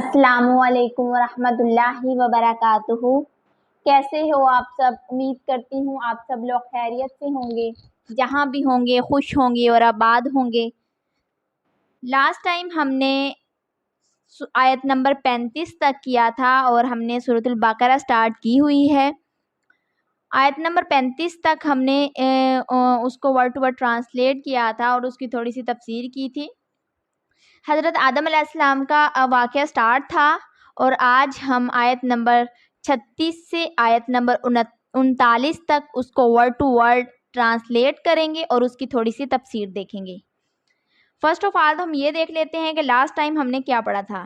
अस्सलामु अलैकुम वरहमतुल्लाहि वबरकातुहू। कैसे हो आप सब? उम्मीद करती हूँ आप सब लोग खैरियत से होंगे, जहाँ भी होंगे खुश होंगे और आबाद होंगे। लास्ट टाइम हमने आयत नंबर 35 तक किया था और हमने सूरतुल बकरा स्टार्ट की हुई है। आयत नंबर 35 तक हमने उसको वर्ड टू वर्ड ट्रांसलेट किया था और उसकी थोड़ी सी तफसीर की थी। हज़रत आदम अलैहिस्सलाम का वाक़या स्टार्ट था और आज हम आयत नंबर 36 से आयत नंबर 39 तक उसको वर्ड टू वर्ड ट्रांसलेट करेंगे और उसकी थोड़ी सी तफसीर देखेंगे। फर्स्ट ऑफ ऑल तो हम ये देख लेते हैं कि लास्ट टाइम हमने क्या पढ़ा था।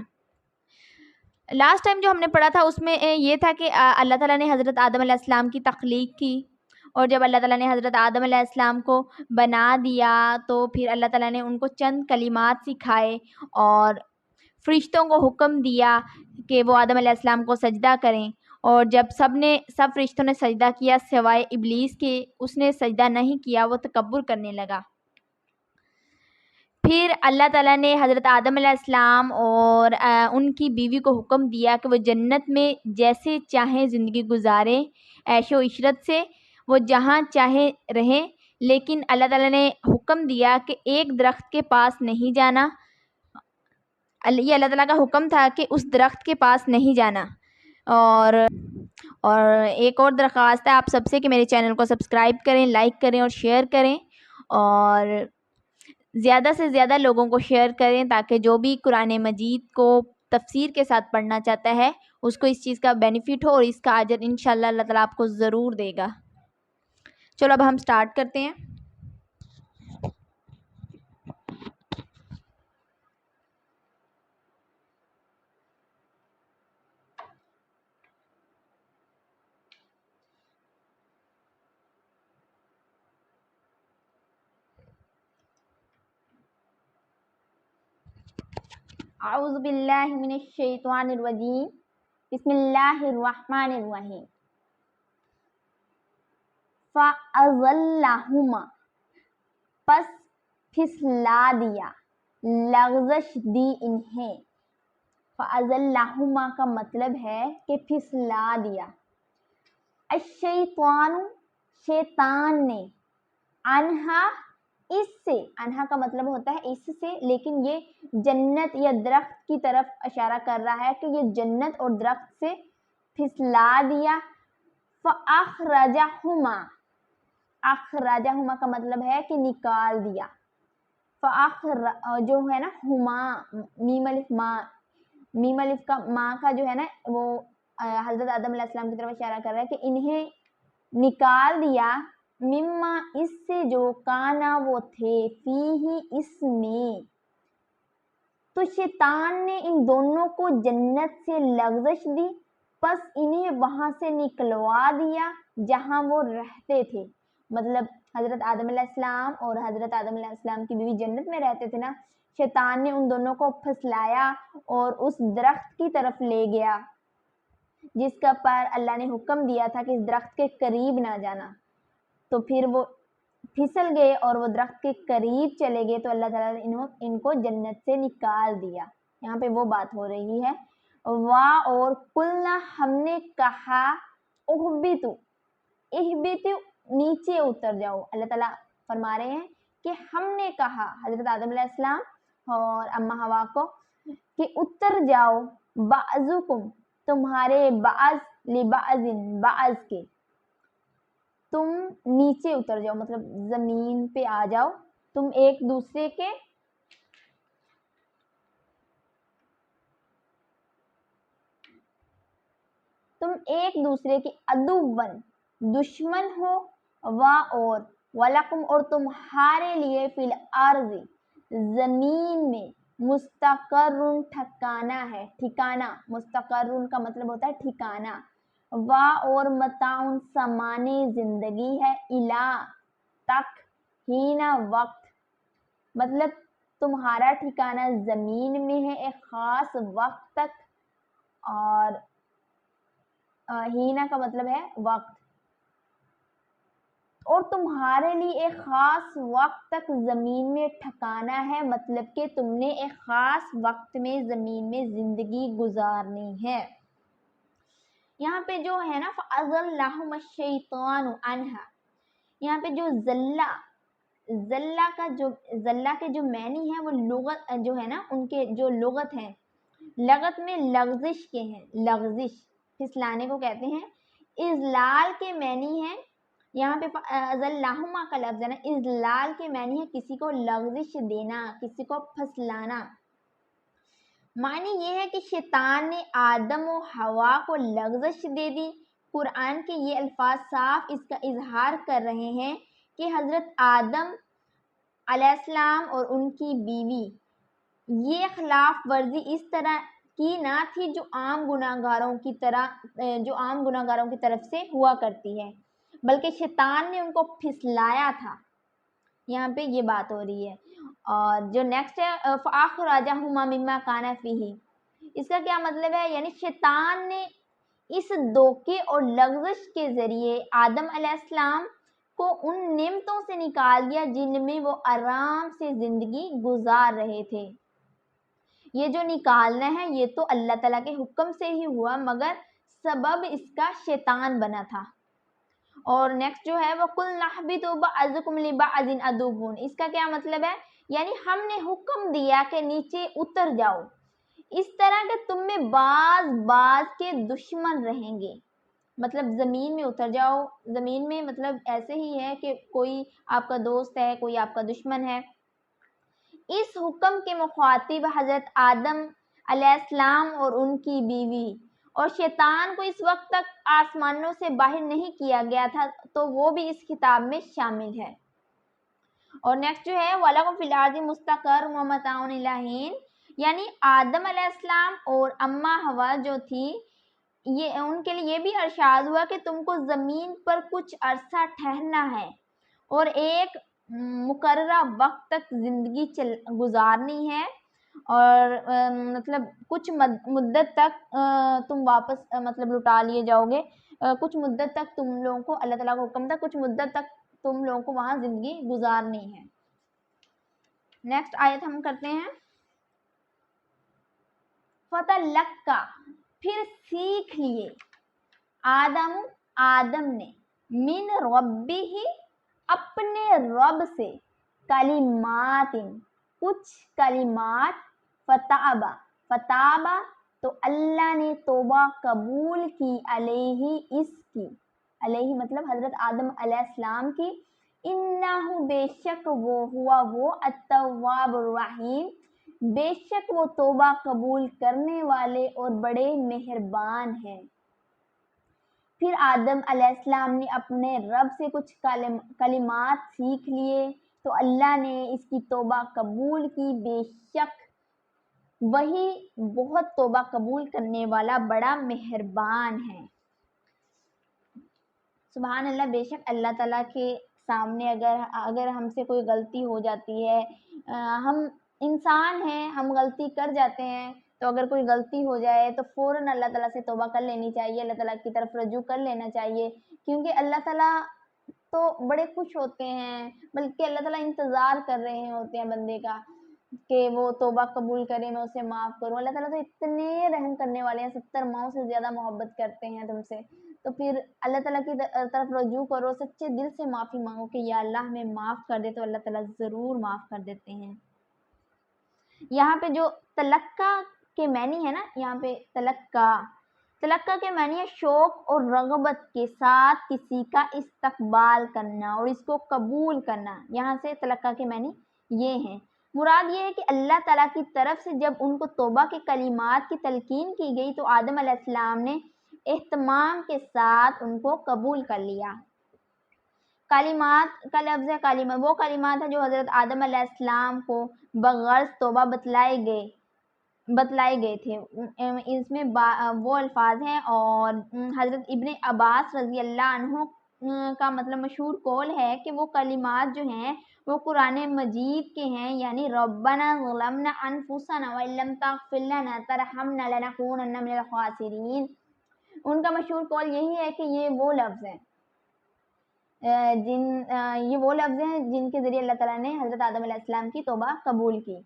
लास्ट टाइम जो हमने पढ़ा था उसमें ये था कि अल्लाह ताला ने हज़रत आदम अलैहिस्सलाम की तख्लीक की और जब अल्लाह ताला ने हज़रत आदम अलैहिस्सलाम को बना दिया तो फिर अल्लाह ताला ने उनको चंद कलिमात सिखाए और फ़रिश्तों को हुक्म दिया कि वो आदम अलैहिस्सलाम को सजदा करें। और जब सब फ़रिश्तों ने सजदा किया सिवाय इब्लीस के, उसने सजदा नहीं किया, वो तकब्बुर करने लगा। फिर अल्लाह ताला ने हज़रत आदम अलैहिस्सलाम और उनकी बीवी को हुक्म दिया कि वो जन्नत में जैसे चाहें ज़िंदगी गुजारें, ऐशो इशरत से वो जहाँ चाहे रहें, लेकिन अल्लाह ताला ने हुक्म दिया कि एक दरख्त के पास नहीं जाना। ये अल्लाह ताला का हुक्म था कि उस दरख्त के पास नहीं जाना। और एक और दरख्वास्त है आप सबसे कि मेरे चैनल को सब्सक्राइब करें, लाइक करें और शेयर करें और ज़्यादा से ज़्यादा लोगों को शेयर करें ताकि जो भी कुरान मजीद को तफसीर के साथ पढ़ना चाहता है उसको इस चीज़ का बेनिफिट हो और इसका अजर इंशाअल्लाह अल्लाह ताला आपको ज़रूर देगा। चलो अब हम स्टार्ट करते हैं। औज़ु बिल्लाहि मिनश शैतानिर रजीम। बिस्मिल्लाहिर रहमानिर रहीम। फ़अज़ल्लहुमा, पस फिसला दिया, लग़ज़श दी इन्हें। फ़अज़ल्लहुमा का मतलब है कि फिसला दिया। अश्शैतानु, शैतान ने, अनहा, इससे, अनहा का मतलब होता है इससे, लेकिन ये जन्नत या दरख्त की तरफ इशारा कर रहा है कि ये जन्नत और दरख्त से फिसला दिया। फ़अख़रजहुमा, अख़रजहुमा का मतलब है कि निकाल दिया। जो है ना हुमा, मीम अलिफ का माँ का जो है ना वो हज़रत आदम अलैहिस्सलाम की तरफ इशारा कर रहा है कि इन्हें निकाल दिया। मिम्मा, इससे जो काना वो थे, फीही, इसमें। तो शैतान ने इन दोनों को जन्नत से लग़ज़श दी, बस इन्हें वहां से निकलवा दिया जहां वो रहते थे। मतलब हज़रत आदम अलैहिस्सलाम और हज़रत आदम अलैहिस्सलाम की बीवी जन्नत में रहते थे ना, शैतान ने उन दोनों को फसलाया और उस दरख्त की तरफ ले गया जिसका पर अल्लाह ने हुक्म दिया था कि इस दरख्त के करीब ना जाना। तो फिर वो फिसल गए और वो दरख्त के करीब चले गए तो अल्लाह ताला ने इनको जन्नत से निकाल दिया। यहाँ पे वो बात हो रही है। वाह, और कुलना, हमने कहा, उहबितु, इहबितु, नीचे उतर जाओ। अल्लाह ताला फरमा रहे हैं कि हमने कहा हज़रत आदम अलैहिस्सलाम और अम्मा हवा को कि उतर जाओ, बाज़ुकुम, तुम्हारे, बाज़ लिबाज़िन, बाज़ के, तुम नीचे उतर जाओ, मतलब जमीन पे आ जाओ, तुम एक दूसरे के अदुवन, दुश्मन हो, और वलकुम, और तुम्हारे लिए, फिल अर्ज़, जमीन में, मुस्तक़र्रुन, ठिकाना है, ठिकाना। मुस्तक़र्रुन का मतलब होता है ठिकाना। और मताउन, सामाने जिंदगी है, इला, तक, हीना, वक्त, मतलब तुम्हारा ठिकाना जमीन में है एक खास वक्त तक। और हीना का मतलब है वक्त। और تمہارے لیے ایک خاص وقت تک زمین میں ٹھکانا ہے، مطلب کہ تم نے ایک خاص وقت میں زمین میں زندگی گزارنی ہے۔ یہاں پہ جو ہے نا فَأَزَلَّهُمَا الشَّيْطَانُ عَنْهَا، یہاں پہ جو زلہ کے جو معنی ہیں وہ لغت جو ہے نا ان کے جو لغت ہیں، لغت میں لغزش کے ہیں، لغزش پھسلانے کو کہتے ہیں۔ اذلال کے معنی ہے، یہاں پہ اذلہما کا لفظ ہے نا، اذلال کے معنی ہے کسی کو لغزش دینا، کسی کو پھسلانا۔ معنی یہ ہے کہ شیطان نے آدم و حوا کو لغزش دے دی۔ قرآن کے یہ الفاظ صاف اس کا اظہار کر رہے ہیں کہ حضرت آدم علیہ السلام اور ان کی بیوی یہ خلاف ورزی اس طرح کی نہ تھی جو عام گناہگاروں کی طرف سے ہوا کرتی ہے، بلکہ شیطان نے ان کو پھسلایا تھا۔ یہاں پہ یہ بات ہو رہی ہے۔ اور جو نیکسٹ ہے فَأَخْرَجَهُمَا مِمَّا كَانَ فِيهِ، اس کا کیا مطلب ہے؟ یعنی شیطان نے اس دھوکے اور لغزش کے ذریعے آدم علیہ السلام کو ان نعمتوں سے نکال دیا جن میں وہ آرام سے زندگی گزار رہے تھے۔ یہ جو نکالنا ہے یہ تو اللہ تعالیٰ کے حکم سے ہی ہوا، مگر سبب اس کا شیطان بنا تھا۔ اور نیکسٹ جو ہے وہ قُلْنَا اهْبِطُوا بَعْضُكُمْ لِبَعْضٍ عَدُوٌّ، اس کا کیا مطلب ہے؟ یعنی ہم نے حکم دیا کہ نیچے اتر جاؤ، اس طرح کہ تم میں بعض کے دشمن رہیں گے، مطلب زمین میں اتر جاؤ۔ زمین میں مطلب ایسے ہی ہے کہ کوئی آپ کا دوست ہے، کوئی آپ کا دشمن ہے۔ اس حکم کے مخاطب حضرت آدم علیہ السلام اور ان کی بیوی، اور شیطان کو اس وقت تک آسمانوں سے باہر نہیں کیا گیا تھا، تو وہ بھی اس خطاب میں شامل ہے۔ اور نیکسٹ جو ہے وَلَكُمْ فِي الْأَرْضِ مُسْتَقَرٌّ وَمَتَاعٌ إِلَىٰ حِينٍ، یعنی آدم علیہ السلام اور اماں حوا جو تھی یہ ان کے لیے یہ بھی ارشاد ہوا کہ تم کو زمین پر کچھ عرصہ ٹھہرنا ہے اور ایک مقررہ وقت تک زندگی گزارنی ہے، اور مطلب کچھ مدت تک تم واپس مطلب لوٹا لیے جاؤ گے، کچھ مدت تک تم لوگوں کو اللہ تعالیٰ کا حکم تھا، کچھ مدت تک تم لوگوں کو وہاں زندگی گزارنی ہے۔ نیکسٹ آیت ہم کرتے ہیں فَتَلَقَّى، پھر سیکھ لیے آدم نے من ربہ، اپنے رب سے، کلمات، کچھ کلمات، فتاب، تو اللہ نے توبہ قبول کی، علیہ، اس کی، علیہ مطلب حضرت آدم علیہ السلام کی، انہ بے شک وہ التواب الرحیم، بے شک وہ توبہ قبول کرنے والے اور بڑے مہربان ہیں۔ پھر آدم علیہ السلام نے اپنے رب سے کچھ کلمات سیکھ لیے تو اللہ نے اس کی توبہ قبول کی، بے شک وہی بہت توبہ قبول کرنے والا بڑا مہربان ہے۔ سبحان اللہ، بے شک اللہ تعالیٰ کے سامنے اگر ہم سے کوئی غلطی ہو جاتی ہے، ہم انسان ہیں، ہم غلطی کر جاتے ہیں، تو اگر کوئی غلطی ہو جائے تو فوراً اللہ تعالیٰ سے توبہ کر لینی چاہیے، اللہ تعالیٰ کی طرف رجوع کر لینا چاہیے، کیونکہ اللہ تعالیٰ تو بڑے خوش ہوتے ہیں، بلکہ اللہ تعالیٰ انتظار کر رہے ہوتے ہیں بندے کا کہ وہ توبہ قبول کرے، میں اسے معاف کروں۔ اللہ تعالیٰ تو اتنے رحم کرنے والے ہیں، 70 ماؤں سے زیادہ محبت کرتے ہیں تم سے، تو پھر اللہ تعالیٰ کی طرف رجوع کرو، سچے دل سے معافی مانگو کہ یا اللہ ہمیں معاف کر دے، تو اللہ تعالیٰ ضرور معاف کر دیتے ہیں۔ یہاں پہ جو تلقّا کے معنی ہے نا، یہاں پہ تلقّا کے معنی ہے شوق اور رغبت کے ساتھ کسی کا استقبال کرنا اور اس کو قبول کرنا۔ یہاں سے تلقّا کے معنی یہ ہیں۔ مراد یہ ہے کہ اللہ تعالیٰ کی طرف سے جب ان کو توبہ کے کلمات کی تلقین کی گئی تو آدم علیہ السلام نے اہتمام کے ساتھ ان کو قبول کر لیا۔ کلمات کا لفظ ہے کلمہ، وہ کلمات ہیں جو حضرت آدم علیہ السلام کو بغرض توبہ بتلائے گئے تھے، اس میں وہ الفاظ ہیں، اور حضرت ابن عباس رضی اللہ عنہ کا مطلب مشہور قول ہے کہ وہ کلمات جو ہیں وہ قرآن مجید کے ہیں، یعنی ربنا ظلمنا انفسنا وان لم تغفر لنا ترحمنا لنکونن من الخاسرین، ان کا مشہور قول یہی ہے کہ یہ وہ لفظ ہیں۔ ये वो लफ्ज़ हैं जिनके ज़रिए अल्लाह ताला ने हज़रत आदम अलैहिस्सलाम की तौबा कबूल की।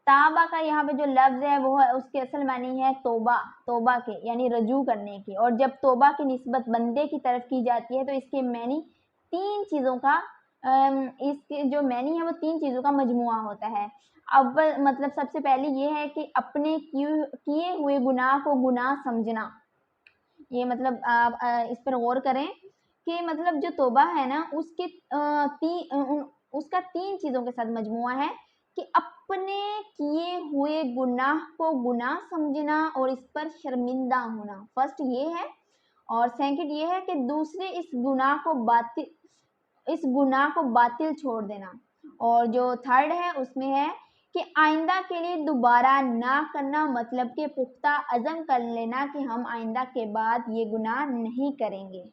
ताबा का यहाँ पे जो लफ्ज़ है वो है, उसके असल मानी है तौबा, तौबा के यानी रजू करने की। और जब तौबा की निस्बत बंदे की तरफ की जाती है तो इसके मैनी 3 चीज़ों का इसके जो मैनी है वो 3 चीज़ों का मजमुआ होता है। अव्वल मतलब सबसे पहले ये है कि अपने किए हुए गुनाह को गुनाह समझना। ये मतलब आप इस पर गौर करें कि मतलब जो तौबा है ना उसके उसका 3 चीज़ों के साथ मजमुआ है कि अपने किए हुए गुनाह को गुनाह समझना और इस पर शर्मिंदा होना, फर्स्ट ये है। और सेकंड ये है कि दूसरे इस गुनाह को बातिल छोड़ देना। और जो थर्ड है उसमें है कि आइंदा के लिए दोबारा ना करना, मतलब कि पुख्ता अज़म कर लेना कि हम आइंदा के बाद ये गुनाह नहीं करेंगे।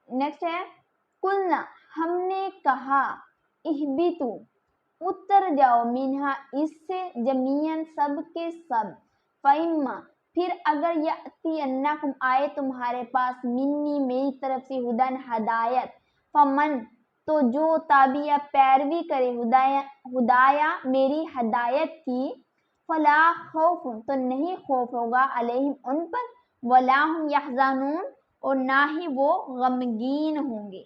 नेक्स्ट है कुलना, हमने कहा, इहबितु, उतर जाओ, मिन्हा, इससे, जमीयन, सब के सब, फ़इम्मा, फिर अगर यअतियन्नकुम, आए तुम्हारे पास, मिन्नी, मेरी तरफ से, हुदन, हदायत, फमन, तो जो ताबिया पैरवी करे, हुदाया मेरी हदायत की, फला खौफ, तो नहीं खौफ होगा, अलैहिम उन पर, वला हुम यहज़नून, और ना ही वो गमगीन होंगे।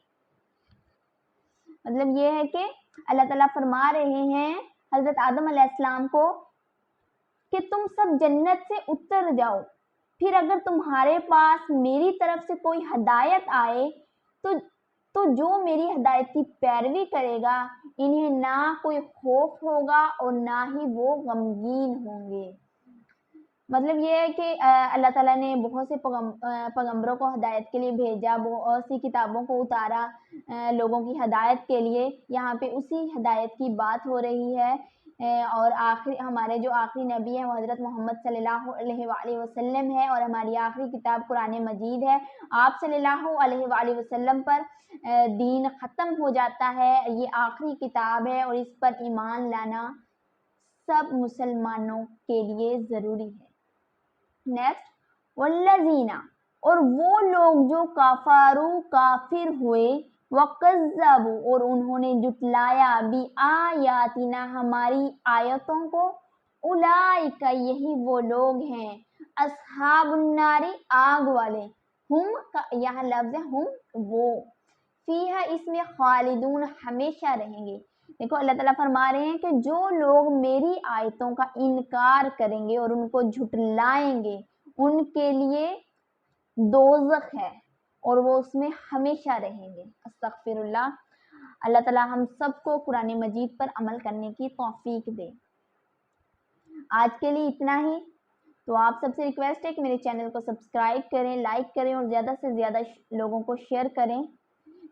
मतलब ये है कि अल्लाह ताला फरमा रहे हैं हज़रत आदम अलैहिस्सलाम को कि तुम सब जन्नत से उतर जाओ, फिर अगर तुम्हारे पास मेरी तरफ से कोई हदायत आए तो जो मेरी हदायत की पैरवी करेगा, इन्हें ना कोई खौफ होगा और ना ही वो गमगीन होंगे। मतलब ये है कि अल्लाह ताला ने बहुत से पैगंबरों को हदायत के लिए भेजा, बहुत सी किताबों को उतारा लोगों की हदायत के लिए। यहाँ पे उसी हदायत की बात हो रही है। और हमारे जो आखिरी नबी हैं वो हज़रत मोहम्मद सल्लल्लाहु अलैहि वसल्लम है, और हमारी आखिरी किताब कुरान मजीद है। आप सल्लल्लाहु अलैहि वसल्लम पर दीन ख़त्म हो जाता है। ये आखिरी किताब है और इस पर ईमान लाना सब मुसलमानों के लिए ज़रूरी है। नेक्स्ट, वल्लज़ीना, और वो लोग जो काफारू, काफिर हुए, वकज़्ज़बू, और उन्होंने जुटलाया, भी आयातिना, हमारी आयतों को, उलाइका, यही वो लोग हैं, अस्हाबुन्नारी, आग वाले, हुम का यहाँ लफ्ज़ है हुम, वो, फीहा, इसमें, खालिदून, हमेशा रहेंगे। देखो अल्लाह ताला फरमा रहे हैं कि जो लोग मेरी आयतों का इनकार करेंगे और उनको झुटलाएंगे, उनके लिए दोज़ख है और वो उसमें हमेशा रहेंगे। अस्तगफिरुल्लाह। अल्लाह ताला हम सबको कुरान मजीद पर अमल करने की तौफीक दे। आज के लिए इतना ही। तो आप सबसे रिक्वेस्ट है कि मेरे चैनल को सब्सक्राइब करें, लाइक करें और ज़्यादा से ज़्यादा लोगों को शेयर करें।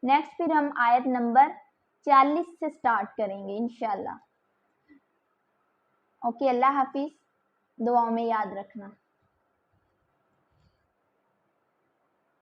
नेक्स्ट फिर हम आयत नंबर 40 से स्टार्ट करेंगे इंशाल्लाह। ओके, अल्लाह हाफिज़। दुआओं में याद रखना।